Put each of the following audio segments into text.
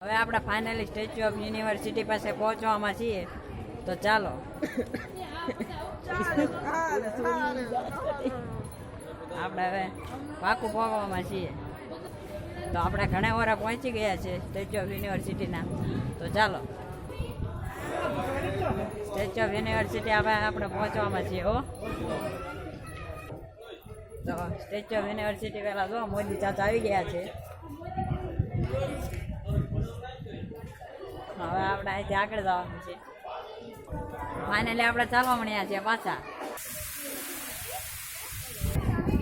હવે આપણે finally statue of university પાસે પહોંચવામાં છીએ, તો ચાલો. આપણે હવે પાકું પહોંચવામાં છીએ, તો આપણે ઘણા વાર પહોંચી ગયા છે સ્ટેચ્યુ ઓફ યુનિવર્સિટીના. તો ચાલો, સ્ટેચ્યુ ઓફ યુનિવર્સિટી આપણે પહોંચવામાં છીએ. તો સ્ટેચ્યુ ઓફ યુનિવર્સિટી પહેલાં જો મોદી ચાચા આવી ગયા છે. હવે આપણે અહીંથી આગળ જવાનું છે. ફાઇનલી આપણે ચાલવા મળ્યા છીએ પાછા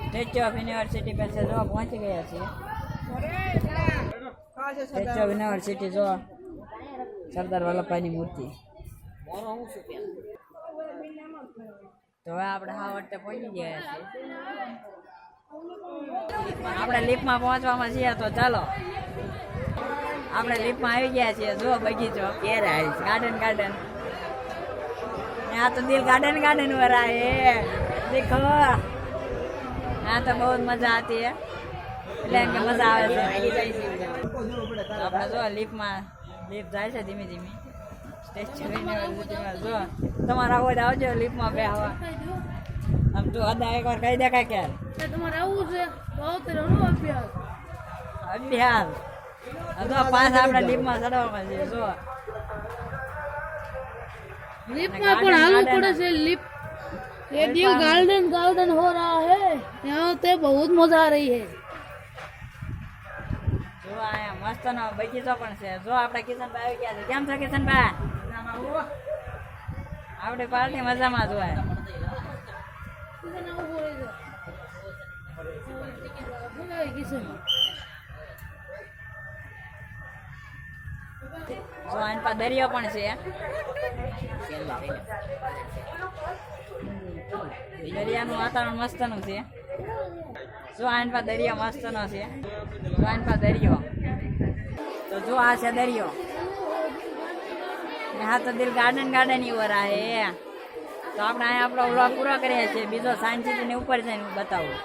સ્ટેચ્યુ ઓફ યુનિવર્સિટી પાસે જો પહોંચી ગયા છીએ. સ્ટેચ્યુ ઓફ યુનિવર્સિટી જો સરદાર વલ્લભભાઈની મૂર્તિ. તો હવે આપણે આ વખતે પહોંચી ગયા છીએ. આપણે લિફ્ટમાં પહોંચવામાં છીએ, તો ચાલો આપણે લિફ્ટમાં આવી ગયા છીએ. જો બગીચો ગાર્ડન यहाँ तो दिल गार्डन हो रहा है, देखो यहाँ तो बहुत मजा आती है, એટલે કે મજા આવે છે. આપણે જો લિફ્ટ જાય છે ધીમે ધીમે સ્ટેચ્યુ યુનિવર્સિટીમાં. જો તમારા હોય આવજો લિફ્ટમાં બેહવા. આમ તું અદા એકવાર કહી દે કાંઈ ક્યારે તમારે આવું છે તો અભ્યાસ જો પાછ આપણે લિફ્ટમાં ચડવામાં છે. જો लिफ्ट में अपन आलू पड़े से लिफ्ट ये दिल गार्डन हो रहा है, यहाँ पे बहुत मजा आ रही है. જો આયા મસ્ત નો બગીચો પણ છે. જો આપણે કિશનભાઈ આવી ગયા છે. કેમ છો કિશનભાઈ? આપણી પાર્ટી મજામાં જોવાય. જો આની પાસે દરિયો પણ છે. દરિયાનું વાતાવરણ મસ્તનું છે. જો આની પાસે દરિયો મસ્તનો છે. જો આની પાસે દરિયો, તો જો આ છે દરિયો. હા તો દિલ ગાર્ડન ही हो रहा है. તો આપણે અહીંયા આપણો વ્લોગ પૂરો કરીએ છીએ. બીજો સાયન્સ સિટીની ઉપર જઈને બતાવું.